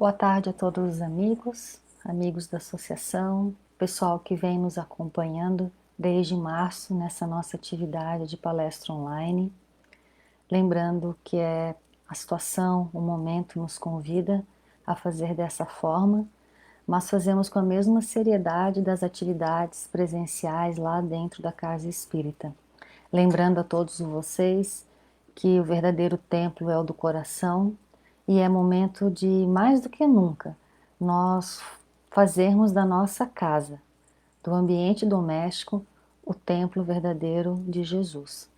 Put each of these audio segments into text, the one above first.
Boa tarde a todos os amigos, amigos da associação, pessoal que vem nos acompanhando desde março nessa nossa atividade de palestra online. Lembrando que a situação, o momento nos convida a fazer dessa forma, mas fazemos com a mesma seriedade das atividades presenciais lá dentro da Casa Espírita. Lembrando a todos vocês que o verdadeiro templo é o do coração e é momento de, mais do que nunca, nós fazermos da nossa casa, do ambiente doméstico, o templo verdadeiro de Jesus.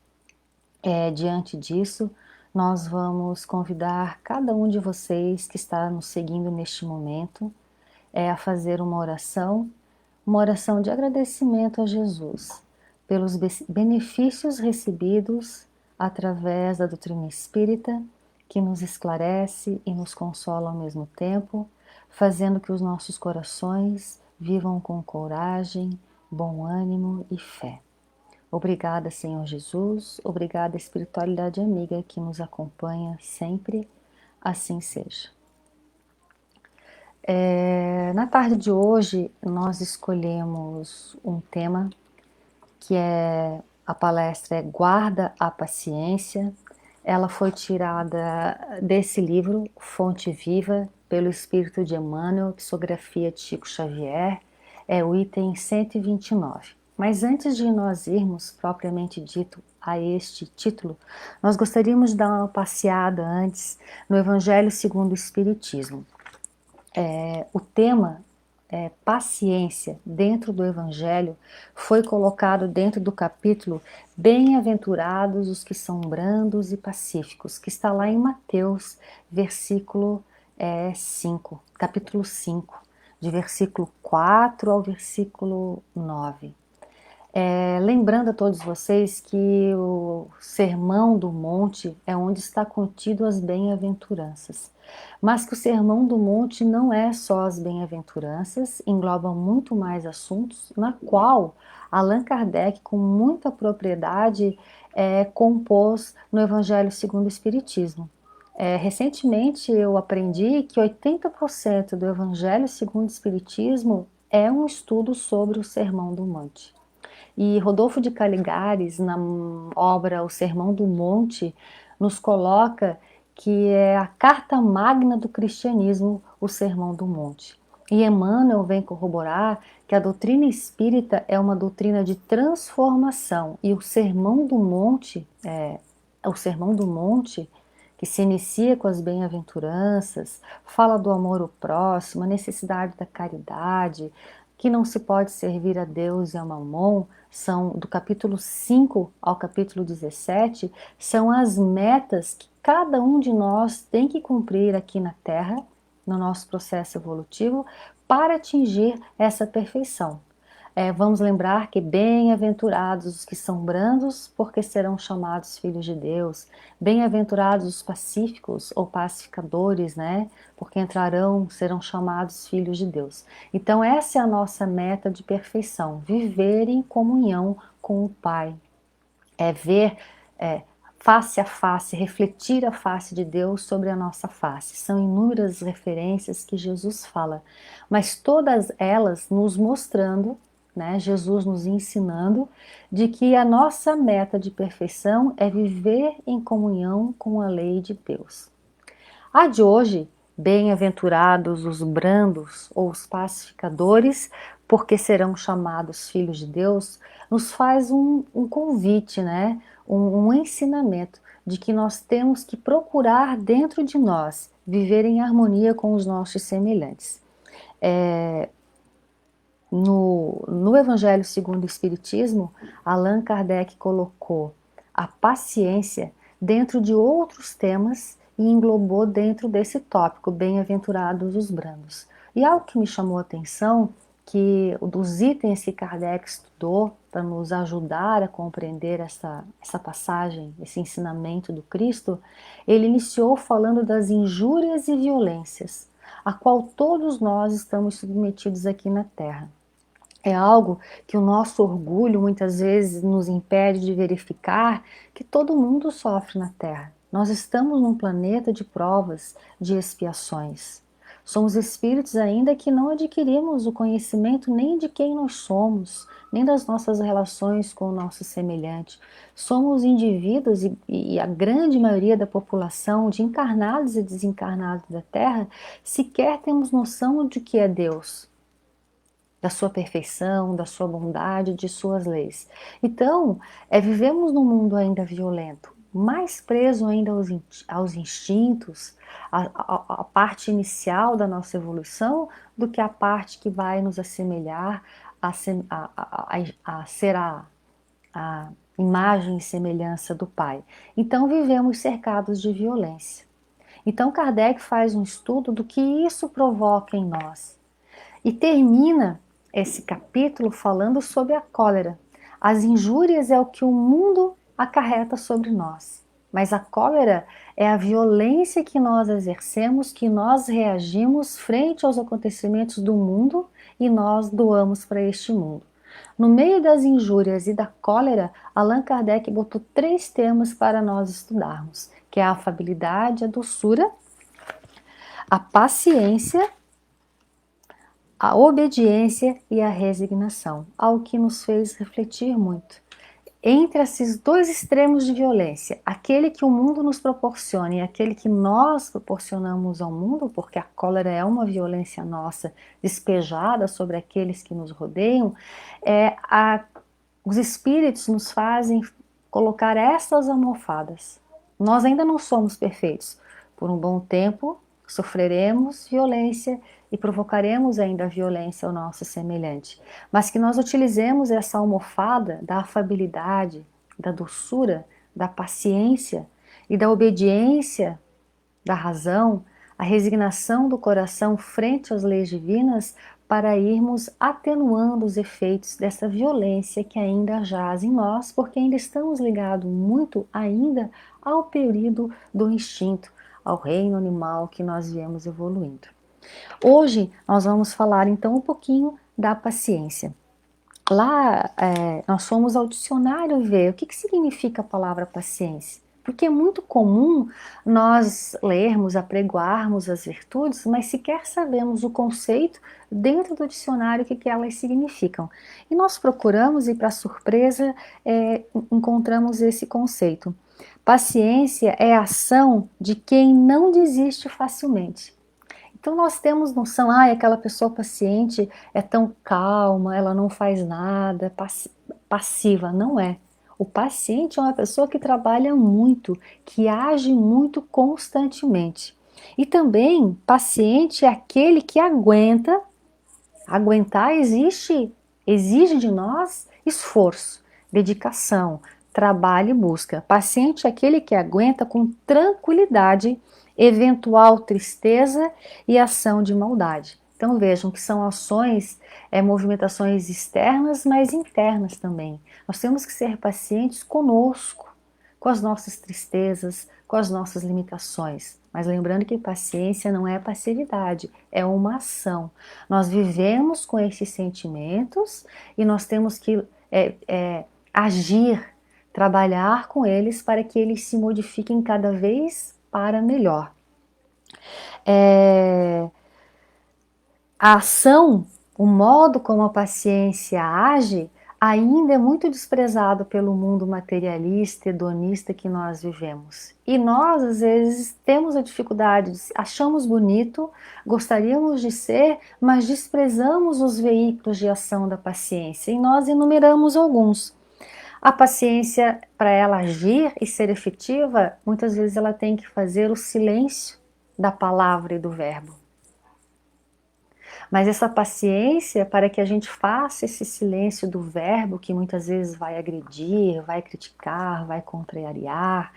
Diante disso, nós vamos convidar cada um de vocês que está nos seguindo neste momento a fazer uma oração de agradecimento a Jesus pelos benefícios recebidos através da doutrina espírita, que nos esclarece e nos consola ao mesmo tempo, fazendo que os nossos corações vivam com coragem, bom ânimo e fé. Obrigada, Senhor Jesus, obrigada, espiritualidade amiga que nos acompanha sempre, assim seja. Na tarde de hoje, nós escolhemos um tema que a palestra é Guarda a Paciência. Ela foi tirada desse livro, Fonte Viva, pelo Espírito de Emmanuel, psicografia de Chico Xavier, é o item 129. Mas antes de nós irmos, propriamente dito, a este título, nós gostaríamos de dar uma passeada antes no Evangelho segundo o Espiritismo. O tema paciência dentro do Evangelho foi colocado dentro do capítulo Bem-aventurados os que são brandos e pacíficos, que está lá em Mateus, versículo 5, capítulo 5, de versículo 4 ao versículo 9. Lembrando a todos vocês que o Sermão do Monte é onde está contido as bem-aventuranças, mas que o Sermão do Monte não é só as bem-aventuranças, engloba muito mais assuntos, na qual Allan Kardec, com muita propriedade, compôs no Evangelho segundo o Espiritismo. Recentemente eu aprendi que 80% do Evangelho segundo o Espiritismo é um estudo sobre o Sermão do Monte. E Rodolfo de Caligares, na obra O Sermão do Monte, nos coloca que é a carta magna do cristianismo, o Sermão do Monte. E Emmanuel vem corroborar que a doutrina espírita é uma doutrina de transformação, e o Sermão do Monte, que se inicia com as bem-aventuranças, fala do amor ao próximo, a necessidade da caridade, que não se pode servir a Deus e a Mamon, são do capítulo 5 ao capítulo 17, são as metas que cada um de nós tem que cumprir aqui na Terra, no nosso processo evolutivo, para atingir essa perfeição. Vamos lembrar que bem-aventurados os que são brandos, porque serão chamados filhos de Deus. Bem-aventurados os pacíficos ou pacificadores, né? Porque serão chamados filhos de Deus. Então essa é a nossa meta de perfeição, viver em comunhão com o Pai. Ver face a face, refletir a face de Deus sobre a nossa face. São inúmeras referências que Jesus fala, mas todas elas nos mostrando, né, Jesus nos ensinando de que a nossa meta de perfeição é viver em comunhão com a lei de Deus. A de hoje, bem-aventurados os brandos ou os pacificadores, porque serão chamados filhos de Deus, nos faz um convite, né? Um ensinamento de que nós temos que procurar dentro de nós viver em harmonia com os nossos semelhantes. No Evangelho segundo o Espiritismo, Allan Kardec colocou a paciência dentro de outros temas e englobou dentro desse tópico, bem-aventurados os brandos. E algo que me chamou a atenção, que dos itens que Kardec estudou para nos ajudar a compreender essa passagem, esse ensinamento do Cristo, ele iniciou falando das injúrias e violências, a qual todos nós estamos submetidos aqui na Terra. É algo que o nosso orgulho muitas vezes nos impede de verificar que todo mundo sofre na Terra. Nós estamos num planeta de provas, de expiações. Somos espíritos ainda que não adquirimos o conhecimento nem de quem nós somos, nem das nossas relações com o nosso semelhante. Somos indivíduos e a grande maioria da população, de encarnados e desencarnados da Terra, sequer temos noção de que é Deus, da sua perfeição, da sua bondade, de suas leis. Então, vivemos num mundo ainda violento, mais preso ainda aos instintos, a parte inicial da nossa evolução, do que a parte que vai nos assemelhar a ser a imagem e semelhança do Pai. Então, vivemos cercados de violência. Então, Kardec faz um estudo do que isso provoca em nós. E termina esse capítulo falando sobre a cólera. As injúrias é o que o mundo acarreta sobre nós, mas a cólera é a violência que nós exercemos, que nós reagimos frente aos acontecimentos do mundo e nós doamos para este mundo. No meio das injúrias e da cólera, Allan Kardec botou 3 temas para nós estudarmos, que é a afabilidade, a doçura, a paciência, a obediência e a resignação, algo que nos fez refletir muito. Entre esses 2 extremos de violência, aquele que o mundo nos proporciona e aquele que nós proporcionamos ao mundo, porque a cólera é uma violência nossa despejada sobre aqueles que nos rodeiam, os espíritos nos fazem colocar essas almofadas. Nós ainda não somos perfeitos. Por um bom tempo, sofreremos violência e provocaremos ainda violência ao nosso semelhante. Mas que nós utilizemos essa almofada da afabilidade, da doçura, da paciência e da obediência da razão, a resignação do coração frente às leis divinas, para irmos atenuando os efeitos dessa violência que ainda jaz em nós, porque ainda estamos ligados muito ainda ao período do instinto, ao reino animal que nós viemos evoluindo. Hoje nós vamos falar então um pouquinho da paciência. Lá nós fomos ao dicionário ver o que significa a palavra paciência. Porque é muito comum nós lermos, apregoarmos as virtudes, mas sequer sabemos o conceito dentro do dicionário o que elas significam. E nós procuramos e, para surpresa, encontramos esse conceito. Paciência é a ação de quem não desiste facilmente. Então nós temos noção, aquela pessoa paciente é tão calma, ela não faz nada, passiva. Não é. O paciente é uma pessoa que trabalha muito, que age muito constantemente. E também, paciente é aquele que aguenta. Aguentar exige de nós esforço, dedicação, trabalho e busca. Paciente é aquele que aguenta com tranquilidade eventual tristeza e ação de maldade. Então vejam que são ações, movimentações externas, mas internas também. Nós temos que ser pacientes conosco, com as nossas tristezas, com as nossas limitações. Mas lembrando que paciência não é passividade, é uma ação. Nós vivemos com esses sentimentos e nós temos que agir, trabalhar com eles para que eles se modifiquem cada vez para melhor. A ação, o modo como a paciência age, ainda é muito desprezado pelo mundo materialista, hedonista que nós vivemos. E nós, às vezes, temos a dificuldade, achamos bonito, gostaríamos de ser, mas desprezamos os veículos de ação da paciência. E nós enumeramos alguns. A paciência, para ela agir e ser efetiva, muitas vezes ela tem que fazer o silêncio da palavra e do verbo. Mas essa paciência, para que a gente faça esse silêncio do verbo, que muitas vezes vai agredir, vai criticar, vai contrariar,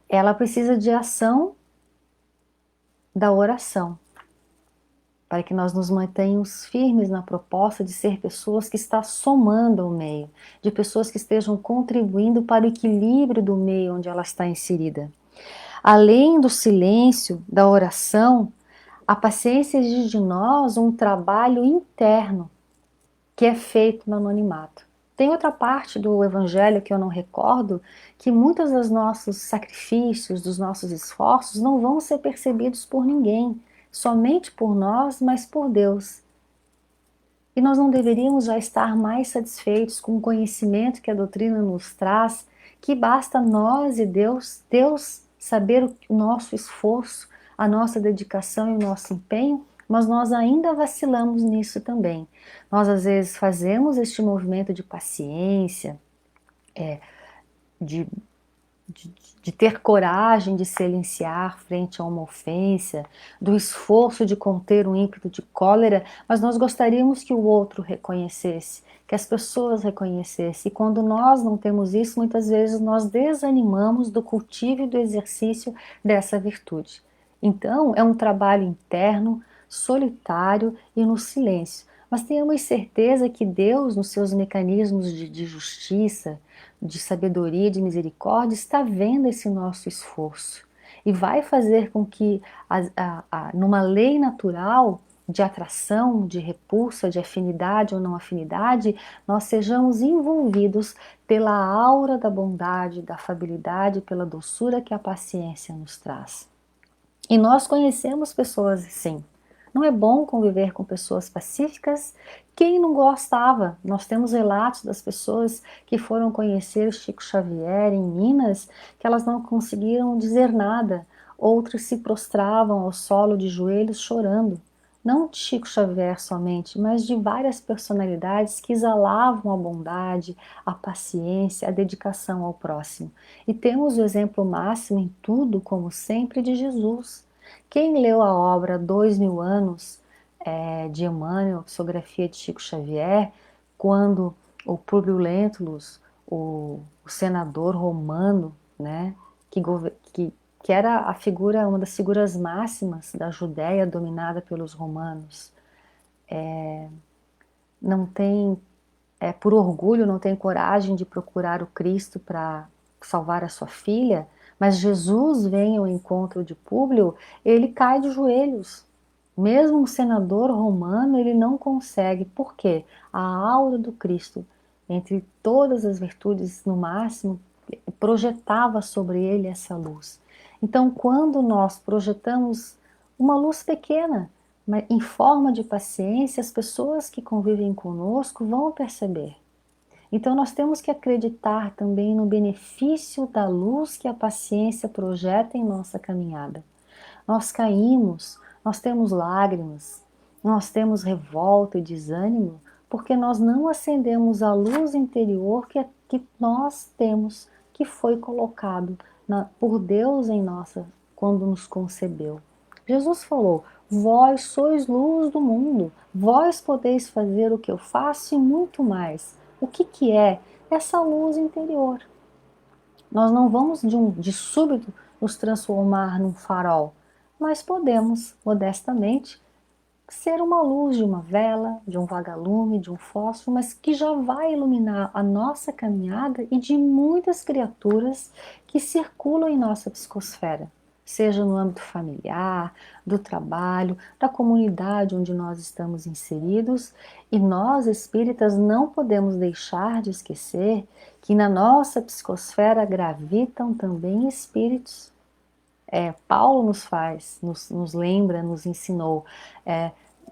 ela precisa de ação da oração, para que nós nos mantenhamos firmes na proposta de ser pessoas que estão somando ao meio, de pessoas que estejam contribuindo para o equilíbrio do meio onde ela está inserida. Além do silêncio, da oração, a paciência exige de nós um trabalho interno que é feito no anonimato. Tem outra parte do evangelho que eu não recordo, que muitos dos nossos sacrifícios, dos nossos esforços não vão ser percebidos por ninguém. somente por nós, mas por Deus. E nós não deveríamos já estar mais satisfeitos com o conhecimento que a doutrina nos traz, que basta nós e Deus saber o nosso esforço, a nossa dedicação e o nosso empenho, mas nós ainda vacilamos nisso também. Nós às vezes fazemos este movimento de paciência, de de, de ter coragem de silenciar frente a uma ofensa, do esforço de conter um ímpeto de cólera, mas nós gostaríamos que o outro reconhecesse, que as pessoas reconhecessem. E quando nós não temos isso, muitas vezes nós desanimamos do cultivo e do exercício dessa virtude. Então, é um trabalho interno, solitário e no silêncio. Mas tenhamos certeza que Deus, nos seus mecanismos de justiça, de sabedoria, de misericórdia, está vendo esse nosso esforço e vai fazer com que, numa lei natural de atração, de repulsa, de afinidade ou não afinidade, nós sejamos envolvidos pela aura da bondade, da afabilidade, pela doçura que a paciência nos traz. E nós conhecemos pessoas assim. Não é bom conviver com pessoas pacíficas? Quem não gostava? Nós temos relatos das pessoas que foram conhecer o Chico Xavier em Minas, que elas não conseguiram dizer nada. Outras se prostravam ao solo de joelhos chorando. Não de Chico Xavier somente, mas de várias personalidades que exalavam a bondade, a paciência, a dedicação ao próximo. E temos o exemplo máximo em tudo, como sempre, de Jesus. Quem leu a obra 2000 anos de Emmanuel, psicografia de Chico Xavier, quando o Públio Lentulus, o senador romano, né, que era a figura, uma das figuras máximas da Judéia dominada pelos romanos, não tem, por orgulho, não tem coragem de procurar o Cristo para salvar a sua filha, mas Jesus vem ao encontro de Públio, ele cai de joelhos. Mesmo um senador romano, ele não consegue. Por quê? A aura do Cristo, entre todas as virtudes no máximo, projetava sobre ele essa luz. Então, quando nós projetamos uma luz pequena, mas em forma de paciência, as pessoas que convivem conosco vão perceber. Então nós temos que acreditar também no benefício da luz que a paciência projeta em nossa caminhada. Nós caímos, nós temos lágrimas, nós temos revolta e desânimo, porque nós não acendemos a luz interior que nós temos, que foi colocado por Deus em nossa, quando nos concebeu. Jesus falou: vós sois luz do mundo, vós podeis fazer o que eu faço e muito mais. O que é essa luz interior? Nós não vamos de súbito nos transformar num farol, mas podemos, modestamente, ser uma luz de uma vela, de um vagalume, de um fósforo, mas que já vai iluminar a nossa caminhada e de muitas criaturas que circulam em nossa psicosfera, seja no âmbito familiar, do trabalho, da comunidade onde nós estamos inseridos. E nós, espíritas, não podemos deixar de esquecer que na nossa psicosfera gravitam também espíritos. Paulo nos lembra, nos ensinou,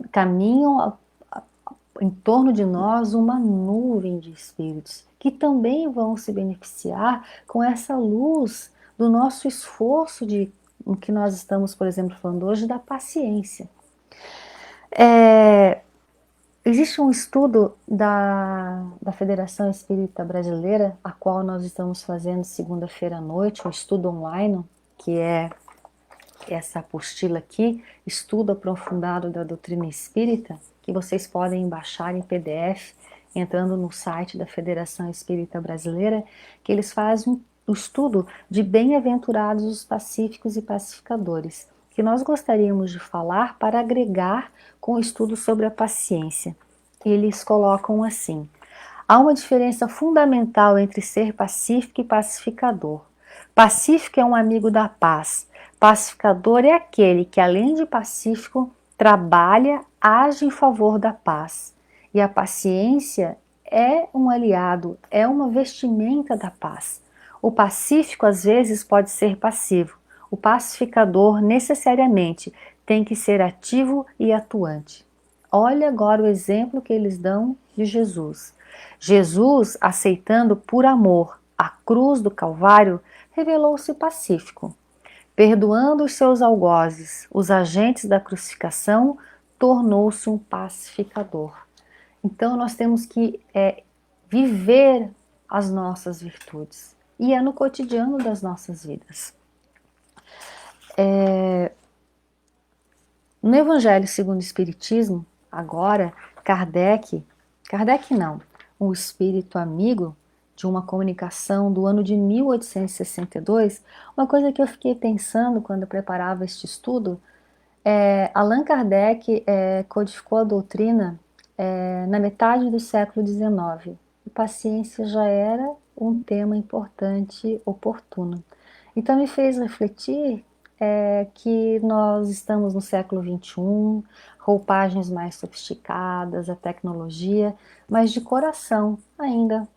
caminham em torno de nós uma nuvem de espíritos que também vão se beneficiar com essa luz do nosso esforço o que nós estamos, por exemplo, falando hoje, da paciência. Existe um estudo da Federação Espírita Brasileira, a qual nós estamos fazendo segunda-feira à noite, um estudo online, que é essa apostila aqui, Estudo Aprofundado da Doutrina Espírita, que vocês podem baixar em PDF, entrando no site da Federação Espírita Brasileira, que eles fazem um estudo de bem-aventurados os pacíficos e pacificadores, que nós gostaríamos de falar para agregar com o estudo sobre a paciência. Eles colocam assim: há uma diferença fundamental entre ser pacífico e pacificador. Pacífico é um amigo da paz. Pacificador é aquele que, além de pacífico, trabalha, age em favor da paz. E a paciência é um aliado, é uma vestimenta da paz. O pacífico às vezes pode ser passivo. O pacificador necessariamente tem que ser ativo e atuante. Olha agora o exemplo que eles dão de Jesus. Jesus, aceitando por amor a cruz do Calvário, revelou-se pacífico. Perdoando os seus algozes, os agentes da crucificação, tornou-se um pacificador. Então nós temos que viver as nossas virtudes. E é no cotidiano das nossas vidas. No Evangelho segundo o Espiritismo, agora, Kardec não, um espírito amigo de uma comunicação do ano de 1862, uma coisa que eu fiquei pensando quando eu preparava este estudo, Allan Kardec codificou a doutrina na metade do século XIX. E paciência já era um tema importante, oportuno. Então me fez refletir que nós estamos no século XXI, roupagens mais sofisticadas, a tecnologia, mas de coração ainda.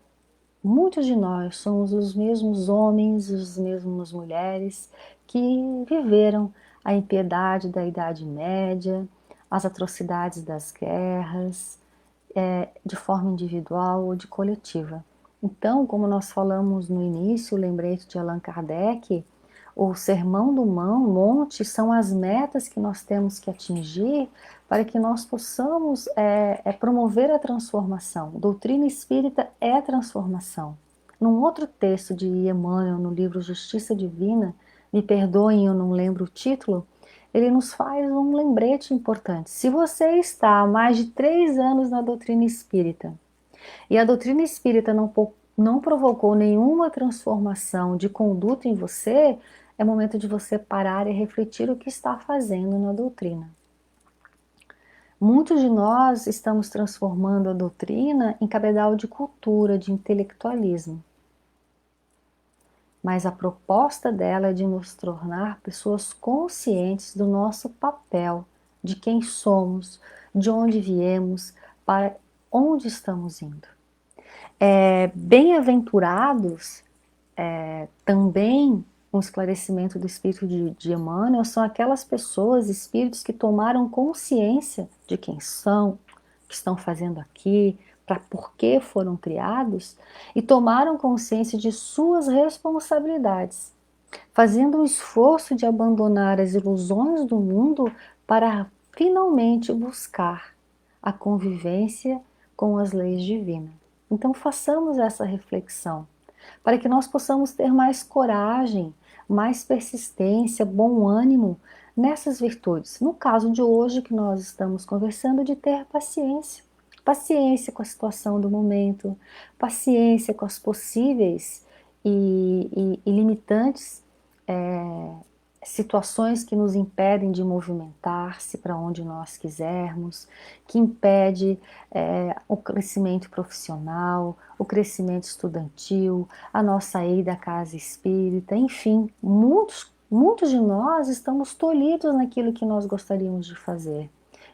Muitos de nós somos os mesmos homens, as mesmas mulheres que viveram a impiedade da Idade Média, as atrocidades das guerras, de forma individual ou de coletiva. Então, como nós falamos no início, o lembrete de Allan Kardec, o Sermão do Monte são as metas que nós temos que atingir para que nós possamos promover a transformação. Doutrina espírita é transformação. Num outro texto de Emmanuel, no livro Justiça Divina, me perdoem, eu não lembro o título, ele nos faz um lembrete importante. Se você está há mais de 3 anos na doutrina espírita e a doutrina espírita não provocou nenhuma transformação de conduta em você, é momento de você parar e refletir o que está fazendo na doutrina. Muitos de nós estamos transformando a doutrina em cabedal de cultura, de intelectualismo. Mas a proposta dela é de nos tornar pessoas conscientes do nosso papel, de quem somos, de onde viemos, para onde estamos indo. Bem-aventurados, também um esclarecimento do espírito de Emmanuel, são aquelas pessoas, espíritos que tomaram consciência de quem são, o que estão fazendo aqui, para por que foram criados, e tomaram consciência de suas responsabilidades, fazendo um esforço de abandonar as ilusões do mundo para finalmente buscar a convivência com as leis divinas. Então façamos essa reflexão, para que nós possamos ter mais coragem, mais persistência, bom ânimo nessas virtudes. No caso de hoje que nós estamos conversando, de ter paciência. Paciência com a situação do momento, paciência com as possíveis e limitantes situações que nos impedem de movimentar-se para onde nós quisermos, que impede o crescimento profissional, o crescimento estudantil, a nossa ida à casa espírita, enfim, muitos de nós estamos tolhidos naquilo que nós gostaríamos de fazer.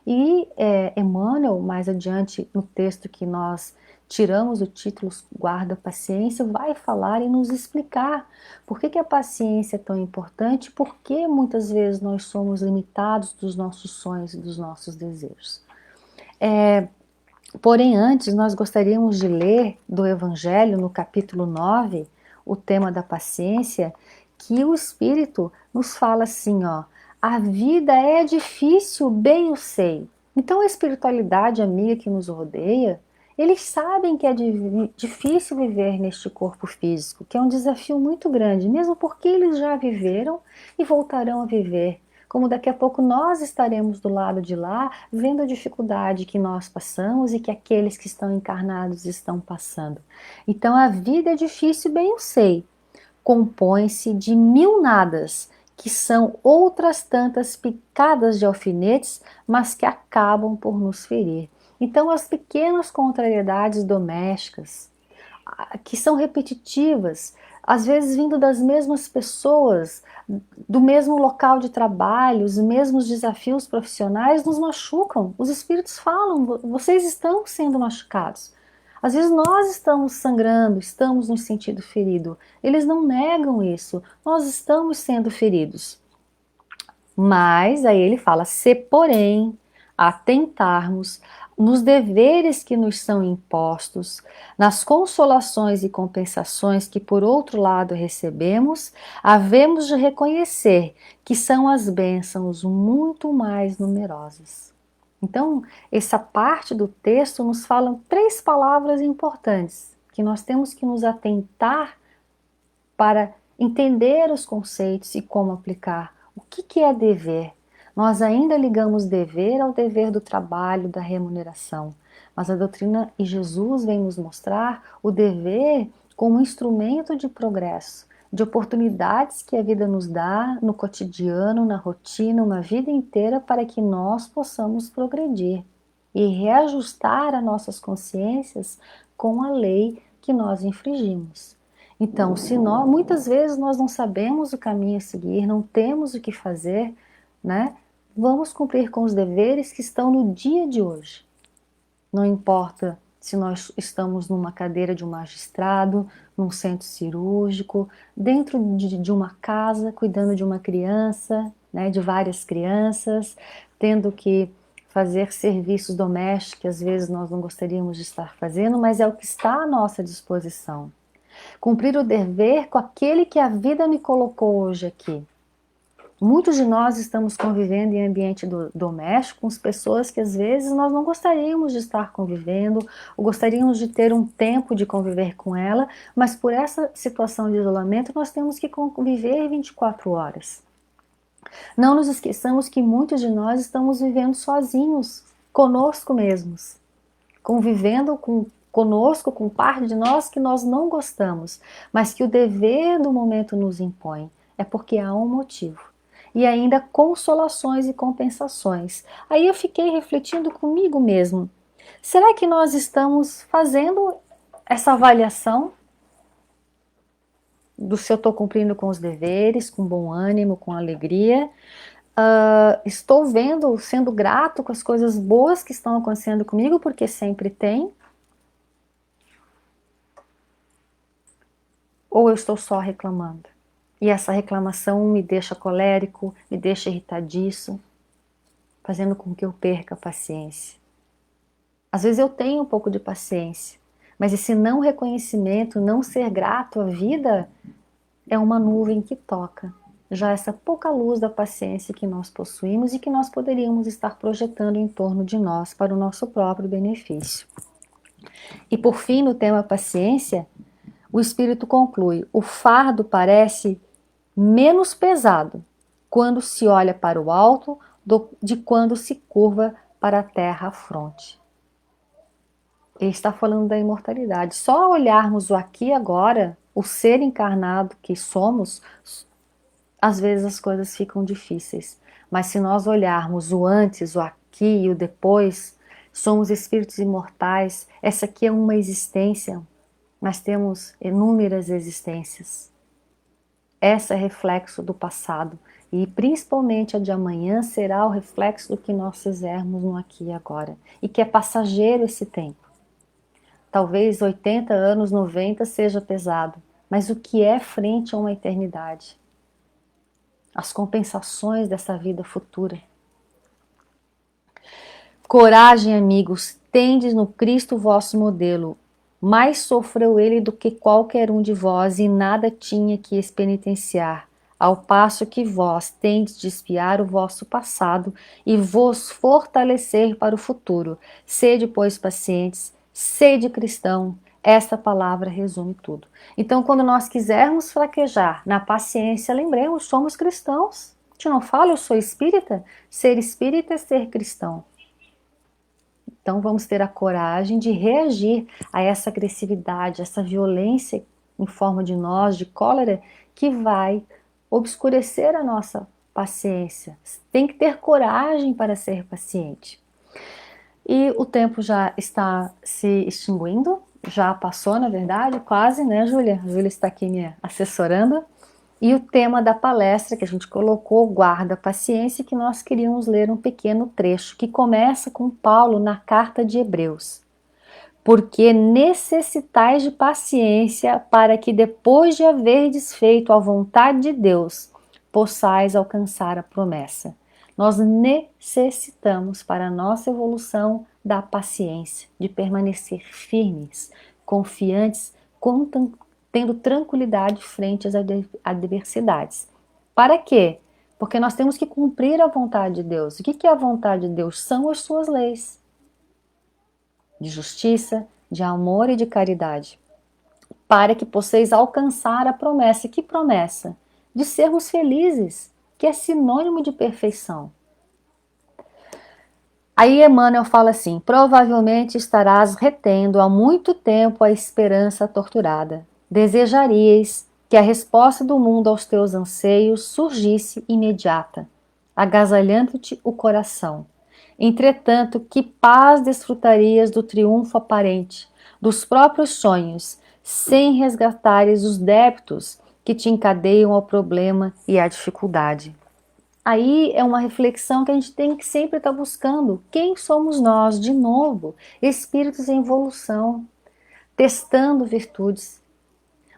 E Emmanuel, mais adiante no texto que nós tiramos o título Guarda a Paciência, vai falar e nos explicar por que a paciência é tão importante, por que muitas vezes nós somos limitados dos nossos sonhos e dos nossos desejos. Porém, antes nós gostaríamos de ler do Evangelho, no capítulo 9, o tema da paciência, que o Espírito nos fala assim, a vida é difícil, bem eu sei. Então a espiritualidade amiga que nos rodeia, eles sabem que é difícil viver neste corpo físico, que é um desafio muito grande, mesmo porque eles já viveram e voltarão a viver. Como daqui a pouco nós estaremos do lado de lá, vendo a dificuldade que nós passamos e que aqueles que estão encarnados estão passando. Então a vida é difícil, bem eu sei. Compõe-se de 1000 nadas, que são outras tantas picadas de alfinetes, mas que acabam por nos ferir. Então as pequenas contrariedades domésticas, que são repetitivas, às vezes vindo das mesmas pessoas, do mesmo local de trabalho, os mesmos desafios profissionais nos machucam. Os espíritos falam, vocês estão sendo machucados. Às vezes nós estamos sangrando, estamos nos sentindo ferido. Eles não negam isso, nós estamos sendo feridos. Mas aí ele fala: se porém atentarmos nos deveres que nos são impostos, nas consolações e compensações que por outro lado recebemos, havemos de reconhecer que são as bênçãos muito mais numerosas. Então, essa parte do texto nos fala 3 palavras importantes que nós temos que nos atentar para entender os conceitos e como aplicar. O que é dever? Nós ainda ligamos dever ao dever do trabalho, da remuneração, mas a doutrina e Jesus vem nos mostrar o dever como instrumento de progresso, de oportunidades que a vida nos dá no cotidiano, na rotina, uma vida inteira para que nós possamos progredir e reajustar as nossas consciências com a lei que nós infringimos. Então, se nós, muitas vezes nós não sabemos o caminho a seguir, não temos o que fazer, né? Vamos cumprir com os deveres que estão no dia de hoje. Não importa se nós estamos numa cadeira de um magistrado, num centro cirúrgico, dentro de uma casa, cuidando de uma criança, né, de várias crianças, tendo que fazer serviços domésticos que às vezes nós não gostaríamos de estar fazendo, mas é o que está à nossa disposição. Cumprir o dever com aquele que a vida me colocou hoje aqui. Muitos de nós estamos convivendo em ambiente doméstico com pessoas que às vezes nós não gostaríamos de estar convivendo, ou gostaríamos de ter um tempo de conviver com ela, mas por essa situação de isolamento nós temos que conviver 24 horas. Não nos esqueçamos que muitos de nós estamos vivendo sozinhos, conosco mesmos, convivendo conosco, com parte de nós que nós não gostamos, mas que o dever do momento nos impõe. É porque há um motivo. E ainda consolações e compensações. Aí eu fiquei refletindo comigo mesmo. Será que nós estamos fazendo essa avaliação do se eu estou cumprindo com os deveres, com bom ânimo, com alegria? Estou vendo, sendo grato com as coisas boas que estão acontecendo comigo, porque sempre tem? Ou eu estou só reclamando? E essa reclamação me deixa colérico, me deixa irritadiço, fazendo com que eu perca a paciência. Às vezes eu tenho um pouco de paciência, mas esse não reconhecimento, não ser grato à vida, é uma nuvem que toca. Já essa pouca luz da paciência que nós possuímos e que nós poderíamos estar projetando em torno de nós para o nosso próprio benefício. E por fim, no tema paciência, o Espírito conclui: o fardo parece menos pesado quando se olha para o alto de quando se curva para a terra à fronte. Ele está falando da imortalidade. Só olharmos o aqui e agora, o ser encarnado que somos, às vezes as coisas ficam difíceis. Mas se nós olharmos o antes, o aqui e o depois, somos espíritos imortais. Essa aqui é uma existência, mas temos inúmeras existências. Essa é reflexo do passado e principalmente a de amanhã será o reflexo do que nós fizermos no aqui e agora. E que é passageiro esse tempo. Talvez 80 anos, 90 seja pesado, mas o que é frente a uma eternidade? As compensações dessa vida futura. Coragem, amigos, tendes no Cristo vosso modelo. Mais sofreu ele do que qualquer um de vós, e nada tinha que expenitenciar, ao passo que vós tendes de espiar o vosso passado e vos fortalecer para o futuro. Sede, pois, pacientes, sede cristão. Esta palavra resume tudo. Então, quando nós quisermos fraquejar na paciência, lembremos, somos cristãos. A gente não fala, eu sou espírita? Ser espírita é ser cristão. Então vamos ter a coragem de reagir a essa agressividade, essa violência em forma de nós, de cólera, que vai obscurecer a nossa paciência. Tem que ter coragem para ser paciente. E o tempo já está se extinguindo, já passou, na verdade, quase, né, Júlia? A Júlia está aqui me assessorando. E o tema da palestra que a gente colocou, guarda a paciência, que nós queríamos ler um pequeno trecho que começa com Paulo na carta de Hebreus. Porque necessitais de paciência para que depois de haverdes feito a vontade de Deus, possais alcançar a promessa. Nós necessitamos, para a nossa evolução, da paciência, de permanecer firmes, confiantes, tendo tranquilidade frente às adversidades. Para quê? Porque nós temos que cumprir a vontade de Deus. O que é a vontade de Deus? São as suas leis de justiça, de amor e de caridade, para que possais alcançar a promessa. Que promessa? De sermos felizes, que é sinônimo de perfeição. Aí Emmanuel fala assim: provavelmente estarás retendo há muito tempo a esperança torturada. Desejarias que a resposta do mundo aos teus anseios surgisse imediata, agasalhando-te o coração. Entretanto, que paz desfrutarias do triunfo aparente, dos próprios sonhos, sem resgatares os débitos que te encadeiam ao problema e à dificuldade. Aí é uma reflexão que a gente tem que sempre estar buscando. Quem somos nós? De novo, espíritos em evolução, testando virtudes,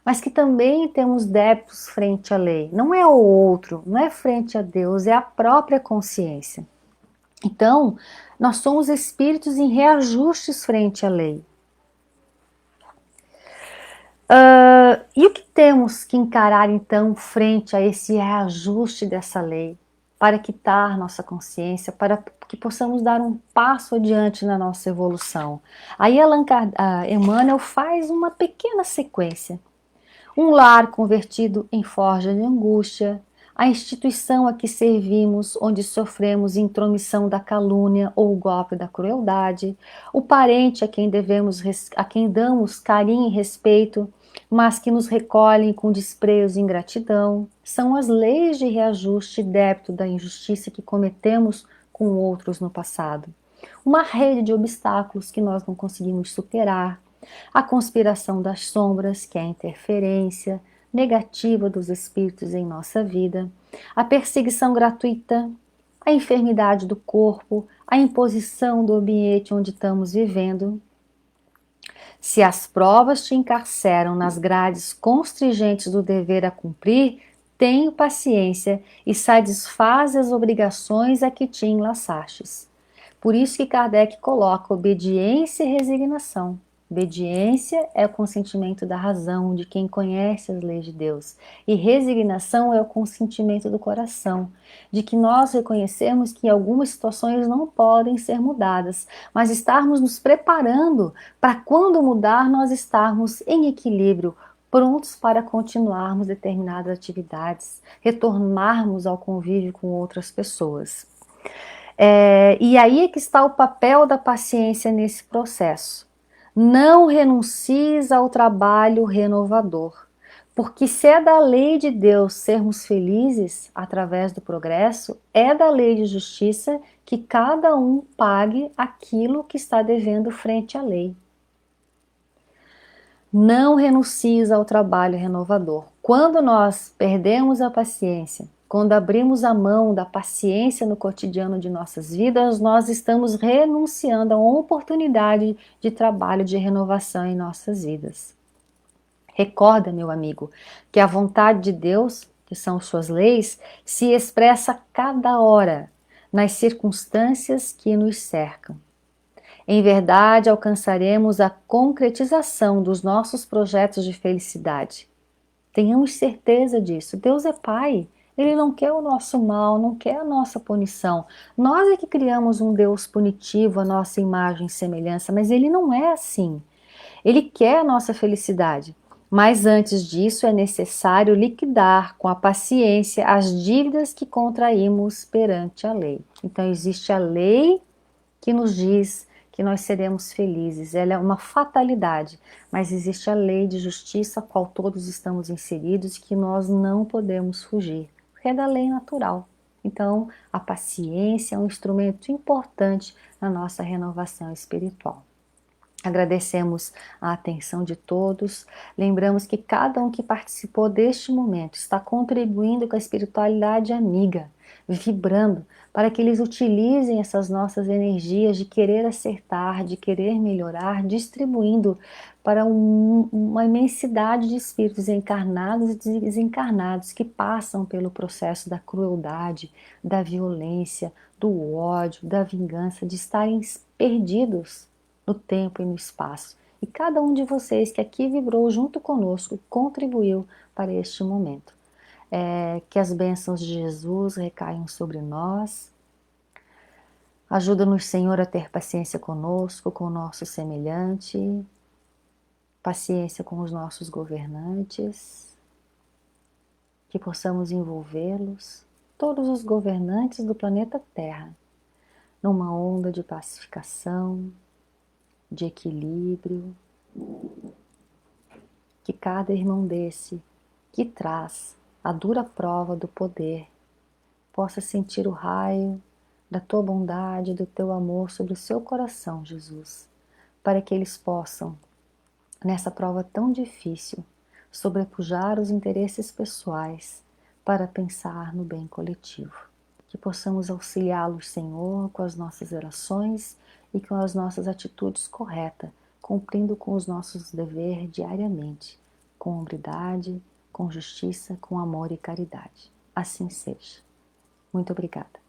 mas que também temos débitos frente à lei. Não é o outro, não é frente a Deus, é a própria consciência. Então, nós somos espíritos em reajustes frente à lei. E o que temos que encarar então frente a esse reajuste dessa lei? Para quitar nossa consciência, para que possamos dar um passo adiante na nossa evolução. Aí Emmanuel faz uma pequena sequência. Um lar convertido em forja de angústia, a instituição a que servimos, onde sofremos intromissão da calúnia ou o golpe da crueldade, o parente a quem damos carinho e respeito, mas que nos recolhem com desprezo e ingratidão, são as leis de reajuste e débito da injustiça que cometemos com outros no passado. Uma rede de obstáculos que nós não conseguimos superar, a conspiração das sombras, que é a interferência negativa dos espíritos em nossa vida, a perseguição gratuita, a enfermidade do corpo, a imposição do ambiente onde estamos vivendo. Se as provas te encarceram nas grades constringentes do dever a cumprir, tenha paciência e satisfaz as obrigações a que te enlaçastes. Por isso que Kardec coloca obediência e resignação. Obediência é o consentimento da razão, de quem conhece as leis de Deus. E resignação é o consentimento do coração, de que nós reconhecemos que algumas situações não podem ser mudadas, mas estarmos nos preparando para quando mudar nós estarmos em equilíbrio, prontos para continuarmos determinadas atividades, retornarmos ao convívio com outras pessoas. E aí é que está o papel da paciência nesse processo. Não renuncies ao trabalho renovador, porque se é da lei de Deus sermos felizes através do progresso, é da lei de justiça que cada um pague aquilo que está devendo frente à lei. Não renuncies ao trabalho renovador. Quando nós perdemos a paciência, quando abrimos a mão da paciência no cotidiano de nossas vidas, nós estamos renunciando a uma oportunidade de trabalho de renovação em nossas vidas. Recorda, meu amigo, que a vontade de Deus, que são suas leis, se expressa a cada hora, nas circunstâncias que nos cercam. Em verdade, alcançaremos a concretização dos nossos projetos de felicidade. Tenhamos certeza disso. Deus é Pai. Ele não quer o nosso mal, não quer a nossa punição. Nós é que criamos um Deus punitivo, a nossa imagem e semelhança, mas Ele não é assim. Ele quer a nossa felicidade. Mas antes disso é necessário liquidar com a paciência as dívidas que contraímos perante a lei. Então existe a lei que nos diz que nós seremos felizes. Ela é uma fatalidade, mas existe a lei de justiça a qual todos estamos inseridos que nós não podemos fugir, porque é da lei natural. Então, a paciência é um instrumento importante na nossa renovação espiritual. Agradecemos a atenção de todos, lembramos que cada um que participou deste momento está contribuindo com a espiritualidade amiga, vibrando para que eles utilizem essas nossas energias de querer acertar, de querer melhorar, distribuindo para uma imensidade de espíritos encarnados e desencarnados que passam pelo processo da crueldade, da violência, do ódio, da vingança, de estarem perdidos no tempo e no espaço. E cada um de vocês que aqui vibrou junto conosco contribuiu para este momento. Que as bênçãos de Jesus recaiam sobre nós. Ajuda-nos, Senhor, a ter paciência conosco, com o nosso semelhante, paciência com os nossos governantes, que possamos envolvê-los, todos os governantes do planeta Terra, numa onda de pacificação, de equilíbrio, que cada irmão desse que traz a dura prova do poder possa sentir o raio da tua bondade, do teu amor sobre o seu coração, Jesus, para que eles possam, nessa prova tão difícil, sobrepujar os interesses pessoais para pensar no bem coletivo. Que possamos auxiliá-los, Senhor, com as nossas orações e com as nossas atitudes corretas, cumprindo com os nossos deveres diariamente, com hombridade, com justiça, com amor e caridade. Assim seja. Muito obrigada.